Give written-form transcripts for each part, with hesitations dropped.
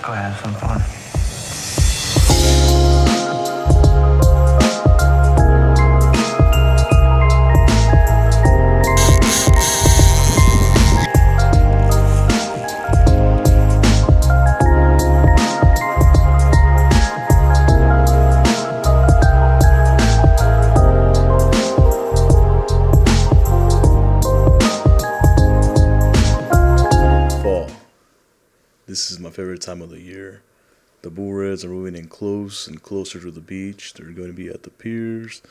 go have some fun. This is my favorite time of the year. The bull reds are moving in close and closer to the beach. They're going to be at the piers,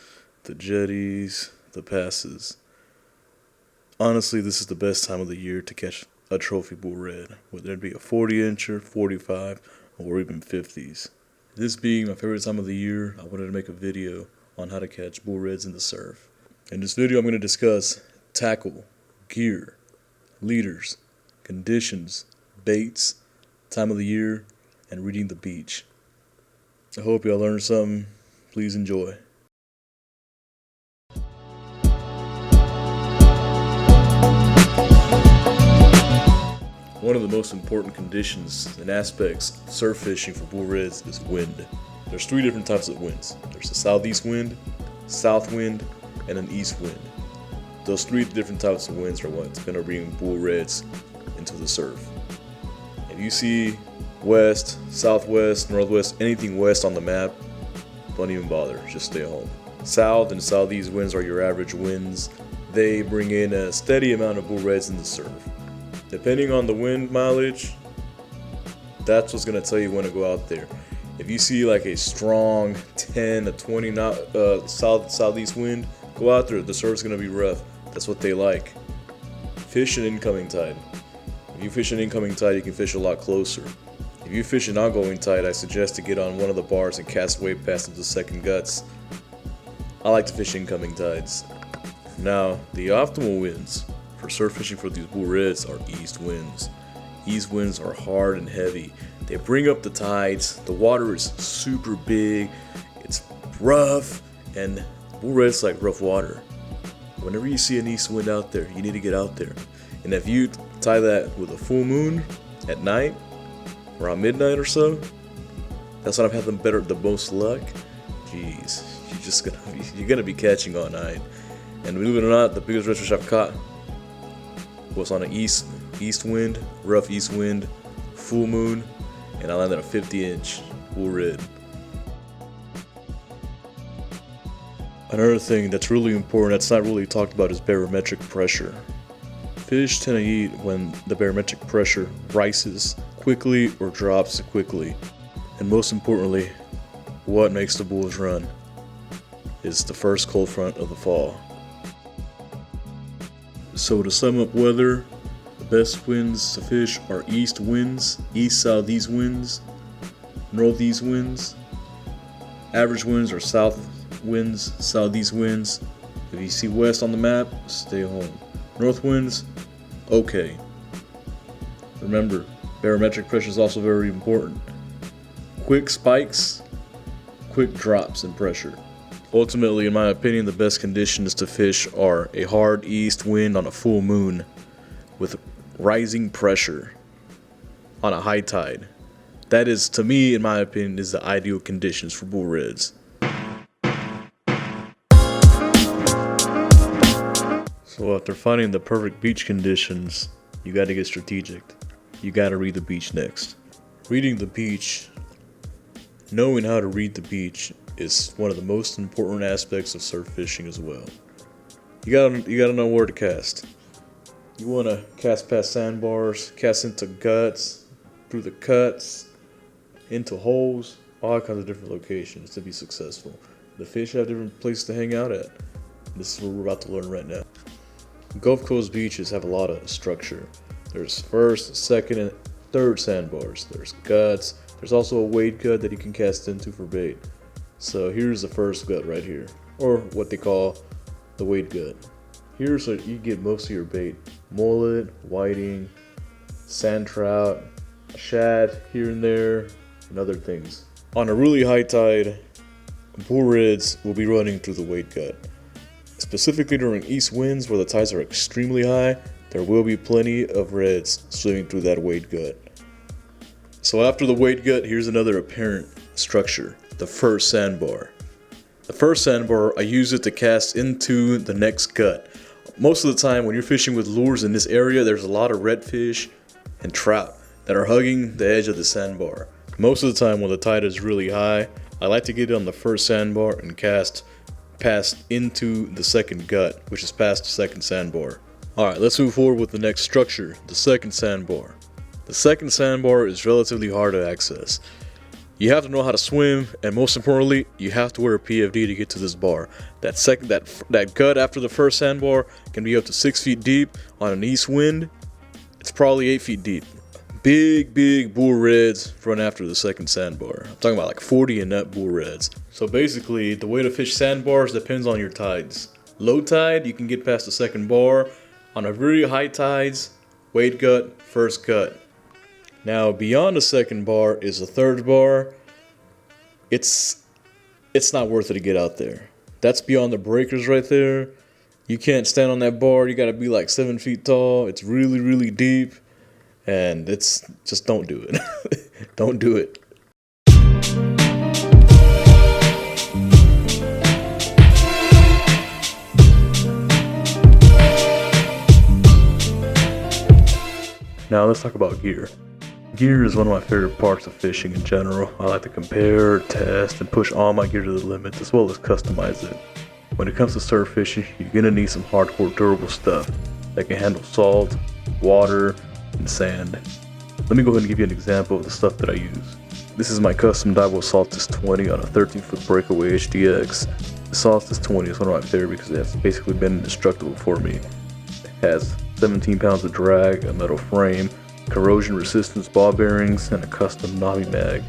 the jetties, the passes. Honestly, this is the best time of the year to catch a trophy bull red, whether it be a 40-incher, 45, or even 50s. This being my favorite time of the year, I wanted to make a video on how to catch bull reds in the surf. In this video, I'm going to discuss tackle, gear, leaders, conditions, baits, time of the year, and reading the beach. I hope y'all learned something. Please enjoy. One of the most important conditions and aspects of surf fishing for bull reds is wind. There's 3 different types of winds. There's a southeast wind, south wind, and an east wind. Those 3 different types of winds are what's going to bring bull reds into the surf. If you see west, southwest, northwest, anything west on the map, don't even bother, just stay home. South and southeast winds are your average winds. They bring in a steady amount of bull reds in the surf. Depending on the wind mileage, that's what's going to tell you when to go out there. If you see like a strong 10 to 20 knot southeast wind, go out there. The surf's going to be rough. That's what they like. Fish an incoming tide. If you fish an incoming tide, you can fish a lot closer. If you fish an outgoing tide, I suggest to get on one of the bars and cast way past the second guts. I like to fish incoming tides. Now, the optimal winds for surf fishing for these bull reds are east winds. East winds are hard and heavy. They bring up the tides. The water is super big. It's rough, and bull reds like rough water. Whenever you see an east wind out there, you need to get out there. And if you tie that with a full moon at night, around midnight or so, that's when I've had the most luck. Jeez, you're gonna be catching all night. And believe it or not, the biggest redfish I've caught was on an east wind, rough east wind, full moon, and I landed a 50-inch bull red. Another thing that's really important that's not really talked about is barometric pressure. Fish tend to eat when the barometric pressure rises quickly or drops quickly. And most importantly, what makes the bulls run is the first cold front of the fall. So to sum up weather, the best winds to fish are east winds, east-southeast winds, northeast winds. Average winds are south winds, southeast winds. If you see west on the map, stay home. North winds, okay. Remember, barometric pressure is also very important. Quick spikes, quick drops in pressure. Ultimately, in my opinion, the best conditions to fish are a hard east wind on a full moon with rising pressure on a high tide. That is, to me, in my opinion, is the ideal conditions for bull reds. So after finding the perfect beach conditions, you got to get strategic. You got to read the beach next. Reading the beach, knowing how to read the beach is one of the most important aspects of surf fishing as well. You gotta know where to cast. You want to cast past sandbars, cast into guts, through the cuts, into holes, all kinds of different locations to be successful. The fish have different places to hang out at. This is what we're about to learn right now. Gulf Coast beaches have a lot of structure. There's first, second, and third sandbars. There's guts. There's also a wade gut that you can cast into for bait. So here's the first gut right here, or what they call the wade gut. Here's where you get most of your bait: mullet, whiting, sand trout, shad here and there, and other things. On a really high tide, bull reds will be running through the wade gut. Specifically during east winds where the tides are extremely high, there will be plenty of reds swimming through that wade gut. So after the weight gut, here's another apparent structure, the first sandbar. The first sandbar, I use it to cast into the next gut. Most of the time when you're fishing with lures in this area, there's a lot of redfish and trout that are hugging the edge of the sandbar. Most of the time when the tide is really high, I like to get it on the first sandbar and cast past into the second gut, which is past the second sandbar. Alright, let's move forward with the next structure, the second sandbar. The second sandbar is relatively hard to access. You have to know how to swim, and most importantly, you have to wear a PFD to get to this bar. That gut after the first sandbar can be up to 6 feet deep. On an east wind, it's probably 8 feet deep. Big bull reds run after the second sandbar. I'm talking about like 40 and up bull reds. So basically, the way to fish sandbars depends on your tides. Low tide, you can get past the second bar. On a very high tides, weight gut, first gut. Now beyond the second bar is the third bar. It's not worth it to get out there. That's beyond the breakers right there. You can't stand on that bar. You gotta be like 7 feet tall. It's really deep. And it's just don't do it. Don't do it. Now let's talk about gear. Gear is one of my favorite parts of fishing in general. I like to compare, test, and push all my gear to the limits as well as customize it. When it comes to surf fishing, you're gonna need some hardcore durable stuff that can handle salt, water, and sand. Let me go ahead and give you an example of the stuff that I use. This is my custom Daiwa Saltist 20 on a 13-foot Breakaway HDX. The Saltist 20 is one of my favorite because it has basically been indestructible for me. It has 17 pounds of drag, a metal frame, corrosion resistance ball bearings, and a custom knobby mag.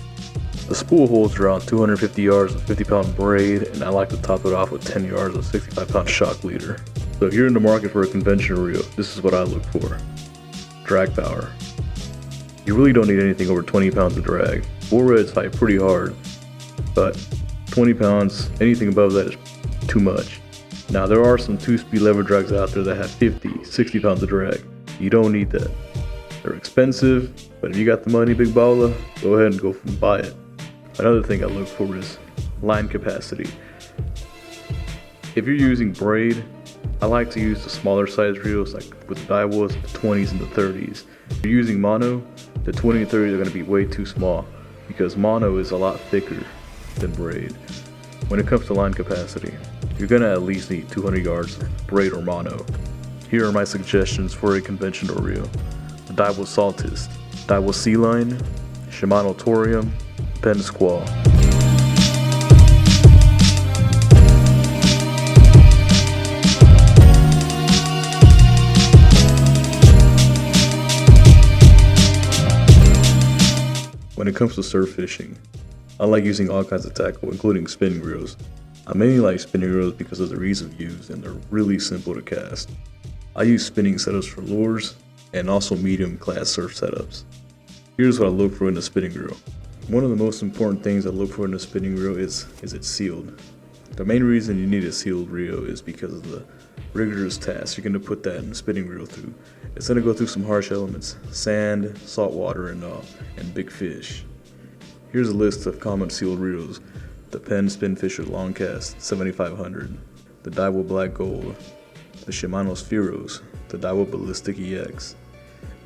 The spool holds around 250 yards of 50-pound braid, and I like to top it off with 10 yards of 65-pound shock leader. So if you're in the market for a conventional reel, this is what I look for. Drag power. You really don't need anything over 20 pounds of drag. Bull reds fight pretty hard, but 20 pounds, anything above that is too much. Now there are some 2-speed lever drags out there that have 50, 60 pounds of drag. You don't need that. They're expensive, but if you got the money, big baller, go ahead and go and buy it. Another thing I look for is line capacity. If you're using braid, I like to use the smaller size reels like with the Daiwas, the 20s and the 30s. If you're using mono, the 20 and 30s are going to be way too small because mono is a lot thicker than braid. When it comes to line capacity, you're going to at least need 200 yards of braid or mono. Here are my suggestions for a conventional reel. The Daiwa Saltist, Daiwa Sea Line, Shimano Torium, Penn Squall. When it comes to surf fishing, I like using all kinds of tackle, including spinning reels. I mainly like spinning reels because of their ease of use and they're really simple to cast. I use spinning setups for lures and also medium class surf setups. Here's what I look for in a spinning reel. One of the most important things I look for in a spinning reel is it's sealed. The main reason you need a sealed reel is because of the rigorous task you're going to put that in a spinning reel through. It's going to go through some harsh elements, sand, salt water, and big fish. Here's a list of common sealed reels. The Penn Spinfisher Longcast 7500, the Daiwa Black Gold, the Shimano Spheros, the Daiwa Ballistic EX,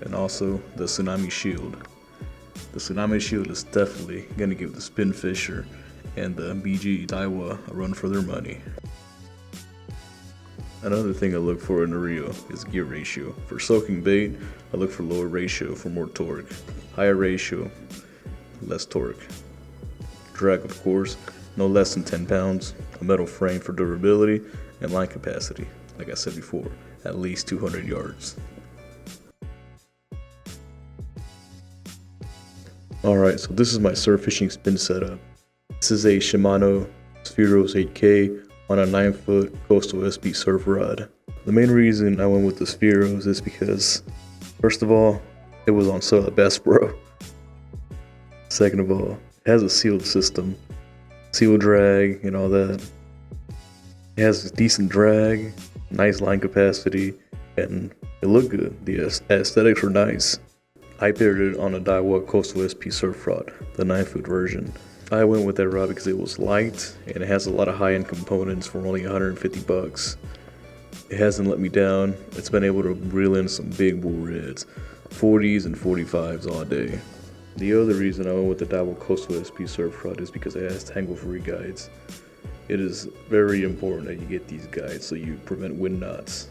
and also the Tsunami Shield. The Tsunami Shield is definitely going to give the Spinfisher and the BG Daiwa a run for their money. Another thing I look for in a reel is gear ratio. For soaking bait, I look for lower ratio for more torque. Higher ratio, less torque. Drag, of course, no less than 10 pounds. A metal frame for durability and line capacity. Like I said before, at least 200 yards. Alright, so this is my surf fishing spin setup. This is a Shimano Spheros 8K on a 9-foot Coastal SB surf rod. The main reason I went with the Spheros is because, first of all, it was on sale at Best Bro. Second of all, it has a sealed system, seal drag and all that. It has decent drag, nice line capacity, and it looked good. The aesthetics were nice. I paired it on a Daiwa Coastal SP surf rod, the 9-foot version. I went with that rod because it was light and it has a lot of high-end components for only 150 bucks. It hasn't let me down. It's been able to reel in some big bull reds, 40s and 45s all day. The other reason I went with the Daiwa Coastal SP surf rod is because it has tangle-free guides. It is very important that you get these guides so you prevent wind knots.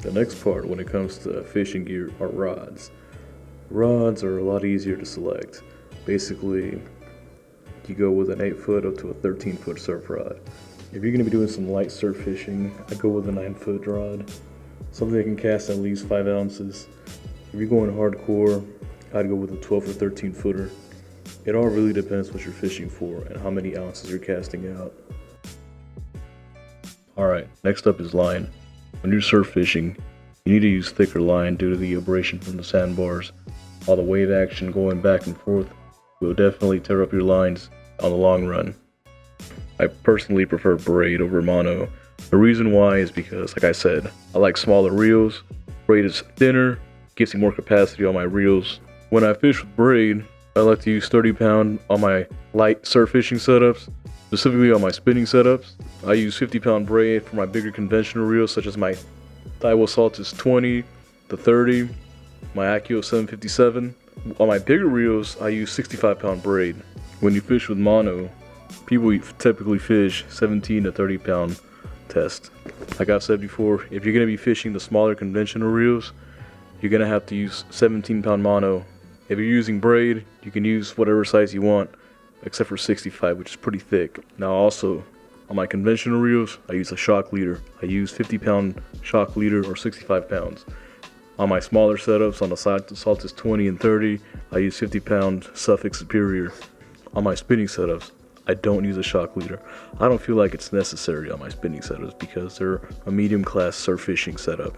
The next part when it comes to fishing gear are rods. Rods are a lot easier to select. Basically, you go with an 8-foot up to a 13-foot surf rod. If you're going to be doing some light surf fishing, I go with a 9-foot rod, something that can cast at least 5 ounces. If you're going hardcore, I'd go with a 12 or 13 footer. It all really depends what you're fishing for and how many ounces you're casting out. Alright, next up is line. When you're surf fishing, you need to use thicker line due to the abrasion from the sandbars. All the wave action going back and forth will definitely tear up your lines on the long run. I personally prefer braid over mono. The reason why is because, like I said, I like smaller reels. Braid is thinner, gives me more capacity on my reels. When I fish with braid, I like to use 30-pound on my light surf fishing setups, specifically on my spinning setups. I use 50-pound braid for my bigger conventional reels, such as my Daiwa Saltist 20, the 30, my Accio 757. On my bigger reels, I use 65-pound braid. When you fish with mono, people typically fish 17 to 30-pound test. Like I've said before, if you're going to be fishing the smaller conventional reels, you're going to have to use 17-pound mono. If you're using braid, you can use whatever size you want, except for 65, which is pretty thick. Now also, on my conventional reels, I use a shock leader. I use 50-pound shock leader or 65 pounds. On my smaller setups, on the Saltist 20 and 30, I use 50-pound Suffolk Superior. On my spinning setups, I don't use a shock leader. I don't feel like it's necessary on my spinning setups because they're a medium class surf fishing setup.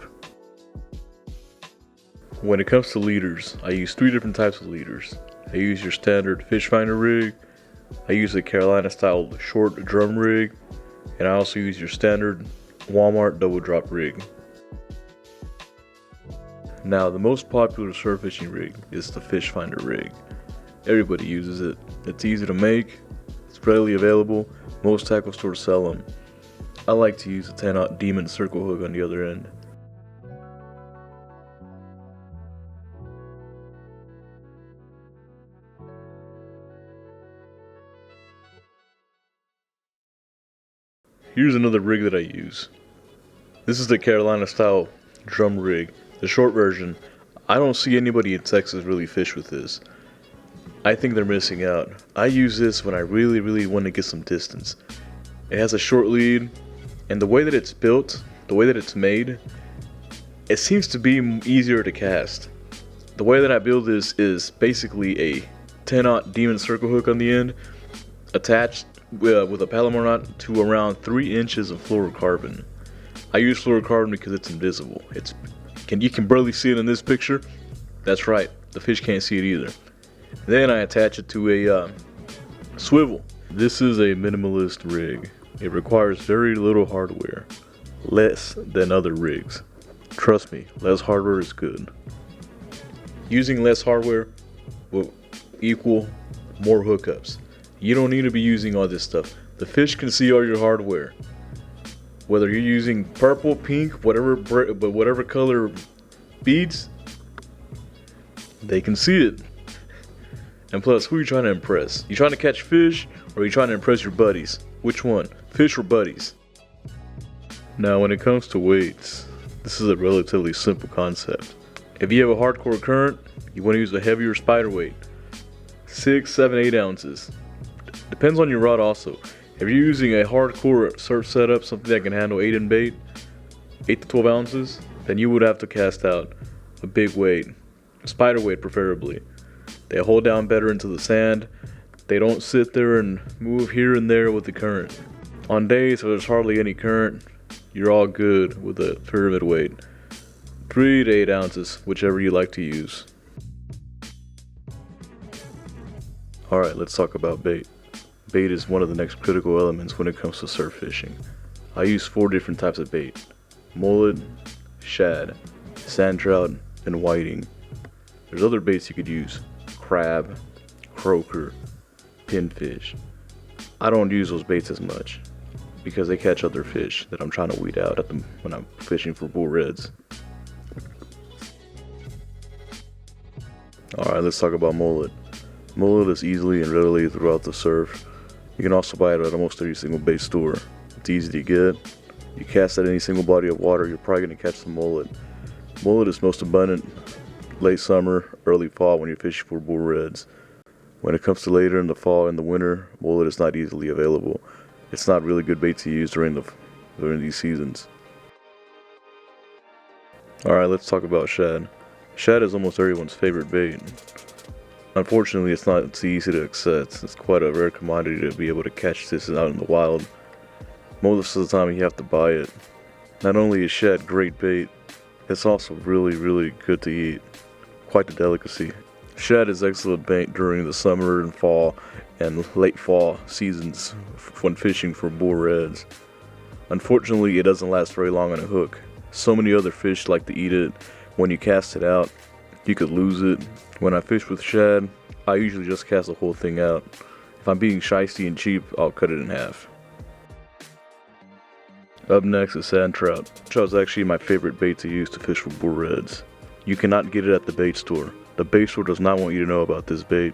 When it comes to leaders, I use 3 different types of leaders. I use your standard fish finder rig, I use a Carolina style short drum rig, and I also use your standard Walmart double drop rig. Now, the most popular surf fishing rig is the fish finder rig. Everybody uses it. It's easy to make, it's readily available, most tackle stores sell them. I like to use a 10-aught Demon circle hook on the other end. Here's another rig that I use. This is the Carolina style drum rig, the short version. I don't see anybody in Texas really fish with this. I think they're missing out. I use this when I really want to get some distance. It has a short lead, and the way that it's built, the way that it's made, it seems to be easier to cast. The way that I build this is basically a 10-aught Demon circle hook on the end, attached with a Palomar knot to around 3 inches of fluorocarbon. I use fluorocarbon because it's invisible. You can barely see it in this picture. That's right, the fish can't see it either. Then I attach it to a swivel. This is a minimalist rig. It requires very little hardware, less than other rigs. Trust me, less hardware is good. Using less hardware will equal more hookups. You don't need to be using all this stuff. The fish can see all your hardware. Whether you're using purple, pink, whatever color beads, they can see it. And plus, who are you trying to impress? You trying to catch fish, or are you trying to impress your buddies? Which one? Fish or buddies? Now, when it comes to weights, this is a relatively simple concept. If you have a hardcore current, you want to use a heavier spider weight. 6, 7, 8 ounces. Depends on your rod also. If you're using a hardcore surf setup, something that can handle 8 in bait, 8 to 12 ounces, then you would have to cast out a big weight, spider weight preferably. They hold down better into the sand. They don't sit there and move here and there with the current. On days where there's hardly any current, you're all good with a pyramid weight. 3 to 8 ounces, whichever you like to use. Alright, let's talk about bait. Bait is one of the next critical elements when it comes to surf fishing. I use 4 different types of bait: mullet, shad, sand trout, and whiting. There's other baits you could use: crab, croaker, pinfish. I don't use those baits as much because they catch other fish that I'm trying to weed out when I'm fishing for bull reds. Alright, let's talk about mullet. Mullet is easily and readily throughout the surf. You can also buy it at almost every single bait store. It's easy to get. You cast at any single body of water, you're probably going to catch some mullet. Mullet is most abundant late summer, early fall when you're fishing for bull reds. When it comes to later in the fall and the winter, mullet is not easily available. It's not really good bait to use during these seasons. Alright, let's talk about shad. Shad is almost everyone's favorite bait. Unfortunately, it's not so easy to access. It's quite a rare commodity to be able to catch this out in the wild. Most of the time you have to buy it. Not only is shad great bait, it's also really good to eat. Quite the delicacy. Shad is excellent bait during the summer and fall and late fall seasons when fishing for bull reds. Unfortunately, it doesn't last very long on a hook. So many other fish like to eat it. When you cast it out, you could lose it. When I fish with shad, I usually just cast the whole thing out. If I'm being shysty and cheap, I'll cut it in half. Up next is sand trout. Trout is actually my favorite bait to use to fish for bull reds. You cannot get it at the bait store. The bait store does not want you to know about this bait.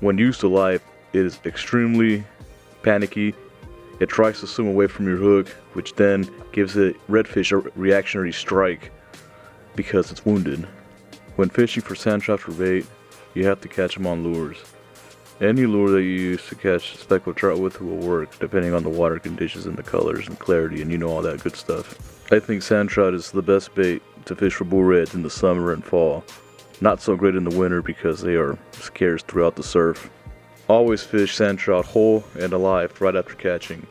When used alive, it is extremely panicky. It tries to swim away from your hook, which then gives the redfish a reactionary strike because it's wounded. When fishing for sand trout for bait, you have to catch them on lures. Any lure that you use to catch speckled trout with will work, depending on the water conditions and the colors and clarity and all that good stuff. I think sand trout is the best bait to fish for bull reds in the summer and fall. Not so great in the winter because they are scarce throughout the surf. Always fish sand trout whole and alive right after catching.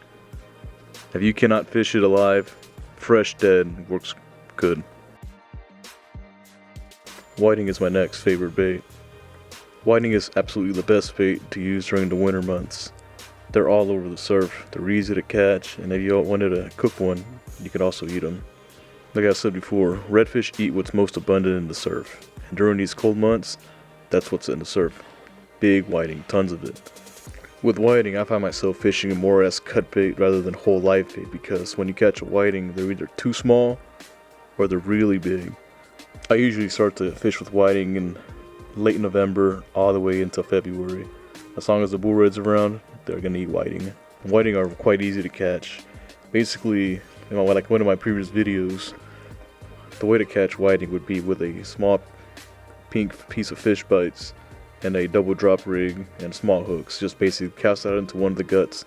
If you cannot fish it alive, fresh dead works good. Whiting is my next favorite bait. Whiting is absolutely the best bait to use during the winter months. They're all over the surf, they're easy to catch, and if you wanted to cook one, you can also eat them. Like I said before, redfish eat what's most abundant in the surf. And during these cold months, that's what's in the surf. Big whiting, tons of it. With whiting, I find myself fishing more as cut bait rather than whole live bait because when you catch a whiting, they're either too small or they're really big. I usually start to fish with whiting in late November all the way until February. As long as the bull red's around, they're gonna eat whiting. Whiting are quite easy to catch. Basically, like one of my previous videos, the way to catch whiting would be with a small pink piece of fish bites and a double drop rig and small hooks. Just basically cast that into one of the guts.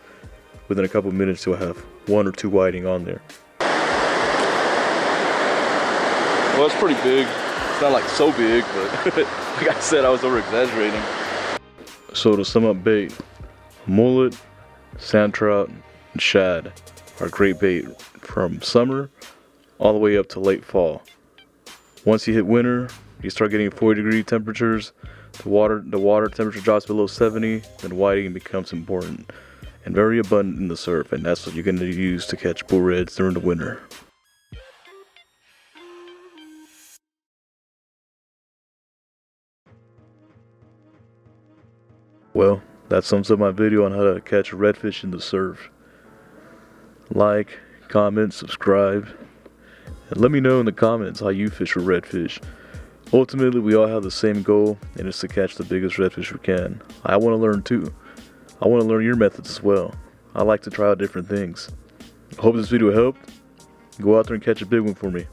Within a couple minutes you'll have 1 or 2 whiting on there. Well, it's pretty big. It's not like so big, but like I said, I was over exaggerating. So to sum up bait, mullet, sand trout, and shad are great bait from summer all the way up to late fall. Once you hit winter, you start getting 40-degree temperatures, the water temperature drops below 70, then whiting becomes important and very abundant in the surf, and that's what you're going to use to catch bull reds during the winter. Well, that sums up my video on how to catch a redfish in the surf. Like, comment, subscribe, and let me know in the comments how you fish for redfish. Ultimately, we all have the same goal, and it's to catch the biggest redfish we can. I want to learn too. I want to learn your methods as well. I like to try out different things. I hope this video helped. Go out there and catch a big one for me.